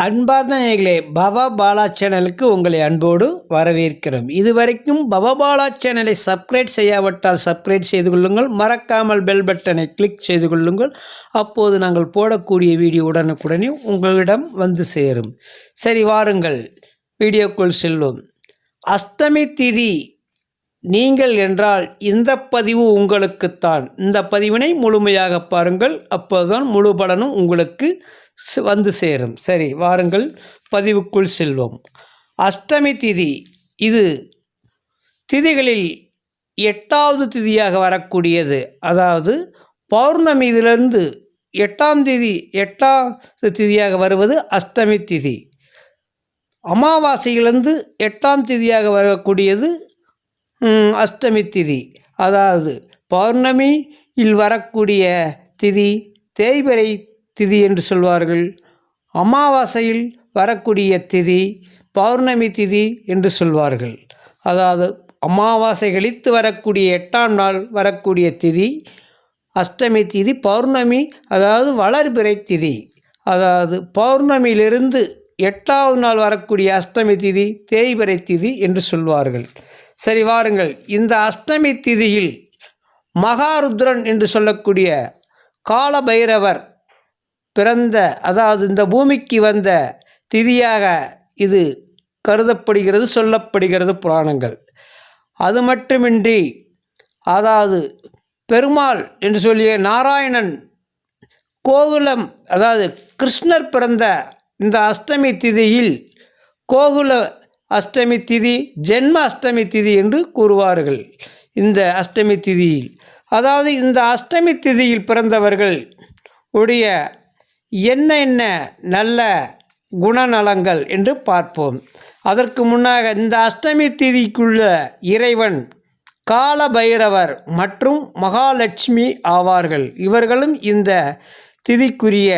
அன்பார்ந்த நேயர்களே, பவா பாலா சேனலுக்கு உங்களை அன்போடு வரவேற்கிறோம். இதுவரைக்கும் பவா பாலா சேனலை சப்ஸ்கிரைப் செய்யாவிட்டால் சப்ஸ்கிரைப் செய்து கொள்ளுங்கள். மறக்காமல் பெல் பட்டனை கிளிக் செய்து கொள்ளுங்கள். அப்போது நாங்கள் போடக்கூடிய வீடியோ உடனுக்குடனே உங்களிடம் வந்து சேரும். சரி, வாருங்கள் வீடியோக்குள் செல்வோம். அஷ்டமி திதி நீங்கள் என்றால் இந்த பதிவு உங்களுக்குத்தான். இந்த பதிவினை முழுமையாக பாருங்கள், அப்போதுதான் முழு பலனும் உங்களுக்கு வந்து சேரும். சரி, வாருங்கள் பதிவுக்குள் செல்வோம். அஷ்டமி திதி இது திதிகளில் 8வது திதியாக வரக்கூடியது. அதாவது பௌர்ணமியிலிருந்து 8வது திதியாக வருவது அஷ்டமி திதி. அமாவாசையிலிருந்து 8ஆம் திதியாக வரக்கூடியது அஷ்டமி திதி. அதாவது பௌர்ணமியில் வரக்கூடிய திதி தேய்பிறை திதி என்று சொல்வார்கள். அமாவாசையில் வரக்கூடிய திதி பௌர்ணமி திதி என்று சொல்வார்கள். அதாவது அமாவாசை கழித்து வரக்கூடிய 8ஆம் நாள் வரக்கூடிய திதி அஷ்டமி திதி. பௌர்ணமி அதாவது வளர்பிறை திதி. அதாவது பௌர்ணமியிலிருந்து 8வது நாள் வரக்கூடிய அஷ்டமி திதி தேய்பிறை திதி என்று சொல்வார்கள். சரி, வாருங்கள். இந்த அஷ்டமி திதியில் மகாருத்ரன் என்று சொல்லக்கூடிய காலபைரவர் பிறந்த, அதாவது இந்த பூமிக்கு வந்த திதியாக இது கருதப்படுகிறது, சொல்லப்படுகிறது புராணங்கள். அது மட்டுமின்றி அதாவது பெருமாள் என்று சொல்லிய நாராயணன் கோகுலம், அதாவது கிருஷ்ணர் பிறந்த இந்த அஷ்டமி திதியில் கோகுல அஷ்டமி திதி, ஜென்ம அஷ்டமி திதி என்று கூறுவார்கள். இந்த அஷ்டமி திதியில், அதாவது இந்த அஷ்டமி திதியில் பிறந்தவர்கள் உடைய என்ன நல்ல குணநலங்கள் என்று பார்ப்போம். அதற்கு முன்னாக இந்த அஷ்டமி திதிக்குள்ள இறைவன் காலபைரவர் மற்றும் மகாலட்சுமி ஆவார்கள். இவர்களும் இந்த திதிக்குரிய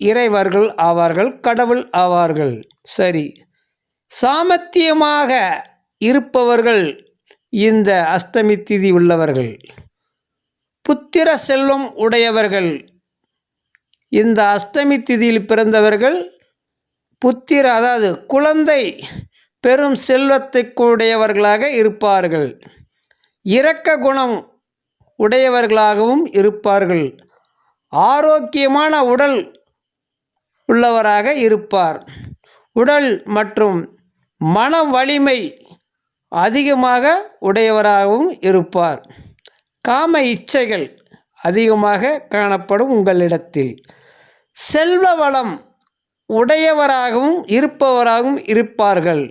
இறைவர்கள் ஆவார்கள், கடவுள் ஆவார்கள். சரி, சாமர்த்தியமாக இருப்பவர்கள் இந்த அஷ்டமி திதி உள்ளவர்கள். புத்திர செல்வம் உடையவர்கள் இந்த அஷ்டமி திதியில் பிறந்தவர்கள். புத்திர அதாவது குழந்தை பெரும் செல்வத்தை உடையவர்களாக இருப்பார்கள். இரக்க குணம் உடையவர்களாகவும் இருப்பார்கள். ஆரோக்கியமான உடல் உள்ளவராக இருப்பார். உடல் மற்றும் மன வலிமை அதிகமாக உடையவராகவும் இருப்பார். காம இச்சைகள் அதிகமாக காணப்படும் உங்களிடத்தில். செல்வ வளம் உடையவராகவும் இருப்பார்கள்.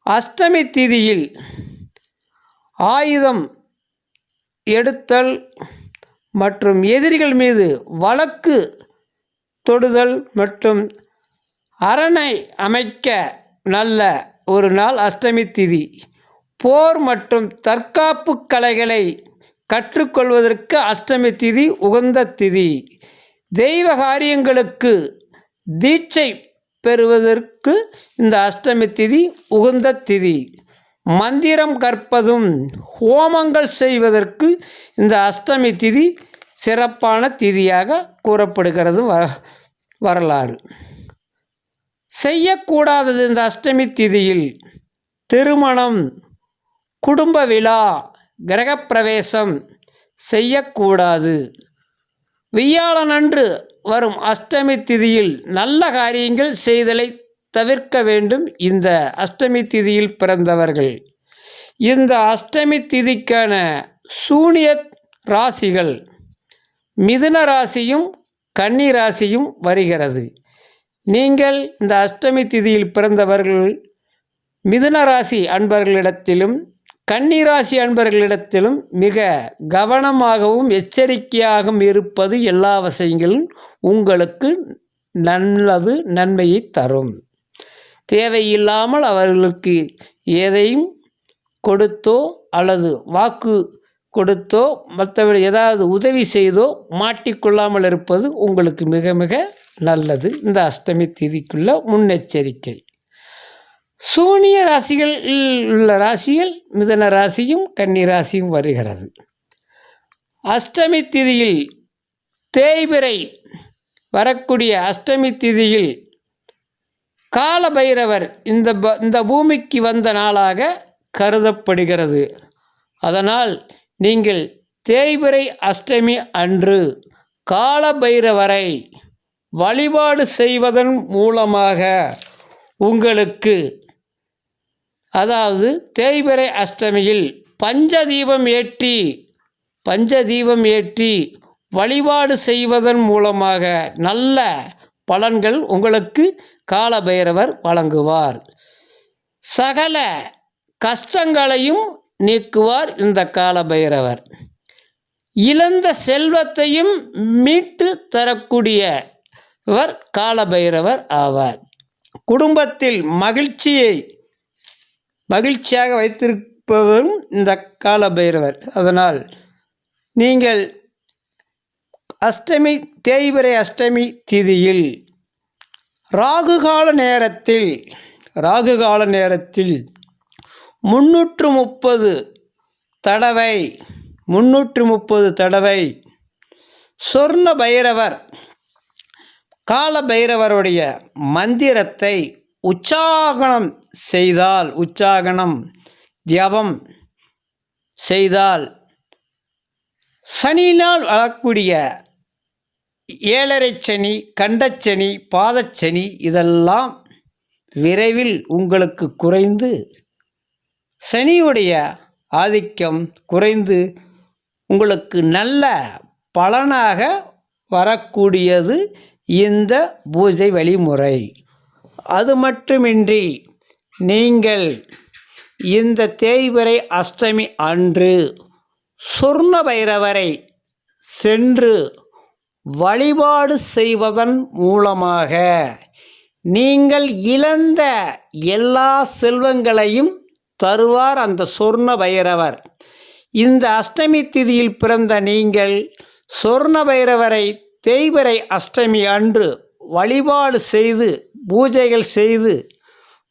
அஷ்டமி திதியில் ஆயுதம் எடுத்தல் மற்றும் எதிரிகள் மீது வழக்கு தொடுதல் மற்றும் அரணை அமைக்க நல்ல ஒரு நாள் அஷ்டமி திதி. போர் மற்றும் தற்காப்பு கலைகளை கற்றுக்கொள்வதற்கு அஷ்டமி திதி உகந்த திதி. தெய்வ காரியங்களுக்கு தீட்சை பெறுவதற்கு இந்த அஷ்டமி திதி உகந்த திதி. மந்திரம் கற்பதும் ஹோமங்கள் செய்வதற்கு இந்த அஷ்டமி திதி சிறப்பான திதியாக கூறப்படுகிறது வரலாறு. செய்யக்கூடாதது இந்த அஷ்டமி திதியில் திருமணம், குடும்ப விழா, கிரகப்பிரவேசம் செய்யக்கூடாது. வியாழனன்று வரும் அஷ்டமி திதியில் நல்ல காரியங்கள் செய்தலை தவிர்க்க வேண்டும் இந்த அஷ்டமி திதியில் பிறந்தவர்கள். இந்த அஷ்டமி திதிக்கான சூனிய ராசிகள் மிதுன ராசியும் கன்னி ராசியும் வருகிறது. நீங்கள் இந்த அஷ்டமி திதியில் பிறந்தவர்கள் மிதுன ராசி அன்பர்களிடத்திலும் கன்னிராசி அன்பர்களிடத்திலும் மிக கவனமாகவும் எச்சரிக்கையாகவும் இருப்பது எல்லா விஷயங்களும் உங்களுக்கு நன்மையை தரும். தேவையில்லாமல் அவர்களுக்கு எதையும் கொடுத்தோ அல்லது வாக்கு கொடுத்தோ மற்றவர்கள் ஏதாவது உதவி செய்தோ மாட்டிக்கொள்ளாமல் இருப்பது உங்களுக்கு மிக மிக நல்லது. இந்த அஷ்டமி திதிக்குள்ள முன்னெச்சரிக்கை. சூனிய ராசிகள் உள்ள ராசிகள் மிதுன ராசியும் கன்னி ராசியும் வருகிறது. அஷ்டமி திதியில் தேய்பிறை வரக்கூடிய அஷ்டமி திதியில் கால பைரவர் இந்த பூமிக்கு வந்த நாளாக கருதப்படுகிறது. அதனால் நீங்கள் தேய்பிறை அஷ்டமி அன்று கால பைரவரை வழிபாடு செய்வதன் மூலமாக உங்களுக்கு, அதாவது தேய்பிறை அஷ்டமியில் பஞ்சதீபம் ஏற்றி வழிபாடு செய்வதன் மூலமாக நல்ல பலன்கள் உங்களுக்கு கால பைரவர் வழங்குவார். சகல கஷ்டங்களையும் நீக்குவார் இந்த கால பைரவர். இழந்த செல்வத்தையும் மீட்டு தரக்கூடியவர் கால பைரவர் ஆவார். குடும்பத்தில் மகிழ்ச்சியாக வைத்திருப்பவரும் இந்த கால பைரவர். அதனால் நீங்கள் தேய்பிறை அஷ்டமி திதியில் ராகுகால நேரத்தில் 330 தடவை சொர்ண பைரவர் கால பைரவருடைய மந்திரத்தை உச்சாகனம் தியாபம் செய்தால் சனியினால் வரக்கூடிய 7.5 சனி, கண்டச்சனி, பாதச்சனி இதெல்லாம் விரைவில் உங்களுக்கு குறைந்து சனியுடைய ஆதிக்கம் குறைந்து உங்களுக்கு நல்ல பலனாக வரக்கூடியது இந்த பூஜை வழிமுறை. அது மட்டுமின்றி நீங்கள் இந்த தேய்பிறை அஷ்டமி அன்று சொர்ண பைரவரை சென்று வழிபாடு செய்வதன் மூலமாக நீங்கள் இழந்த எல்லா செல்வங்களையும் தருவார் அந்த சொர்ண பைரவர். இந்த அஷ்டமி திதியில் பிறந்த நீங்கள் சொர்ண பைரவரை தேய்பிறை அஷ்டமி அன்று வழிபாடு செய்து பூஜைகள் செய்து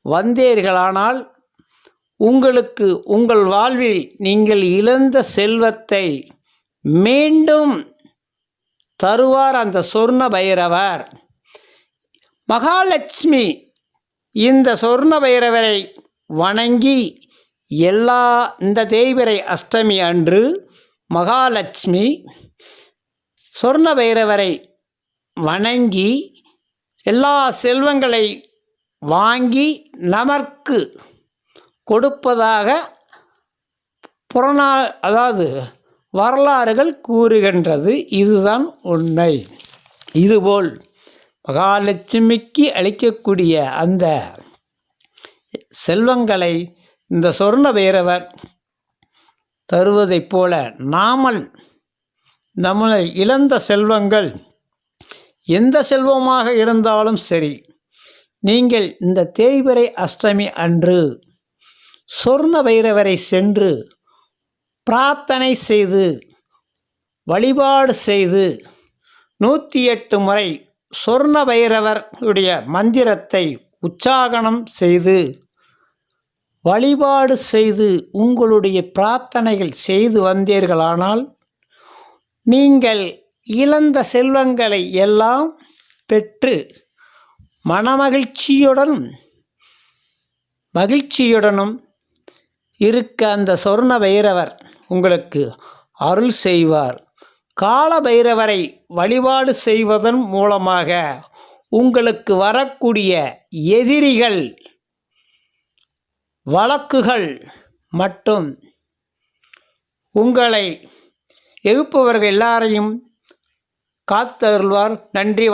வந்தீர்களானால் உங்களுக்கு உங்கள் வாழ்வில் நீங்கள் இழந்த செல்வத்தை மீண்டும் தருவார் அந்த சொர்ண பைரவர். மகாலட்சுமி இந்த சொர்ண பைரவரை வணங்கி இந்த தேய்பிறை அஷ்டமி அன்று மகாலட்சுமி சொர்ண பைரவரை வணங்கி எல்லா செல்வங்களை வாங்கி நமக்கு கொடுப்பதாக வரலாறுகள் கூறுகின்றது. இதுதான் உண்மை. இதுபோல் மகாலட்சுமிக்கு அளிக்கக்கூடிய அந்த செல்வங்களை இந்த சொர்ண பைரவர் தருவதைப் போல நம்மளை இழந்த செல்வங்கள் எந்த செல்வமாக இருந்தாலும் சரி, நீங்கள் இந்த தேய்பிறை அஷ்டமி அன்று சொர்ண பைரவரை சென்று பிரார்த்தனை செய்து வழிபாடு செய்து 108 முறை சொர்ண பைரவருடைய மந்திரத்தை உச்சாரணம் செய்து வழிபாடு செய்து உங்களுடைய பிரார்த்தனைகள் செய்து வந்தீர்களானால் நீங்கள் இழந்த செல்வங்களை எல்லாம் பெற்று மகிழ்ச்சியுடனும் இருக்க அந்த சொர்ண பைரவர் உங்களுக்கு அருள் செய்வார். கால பைரவரை வழிபாடு செய்வதன் மூலமாக உங்களுக்கு வரக்கூடிய எதிரிகள், வழக்குகள் மற்றும் உங்களை எதிர்ப்பவர்கள் எல்லாரையும் காத்தருள்வார். நன்றி.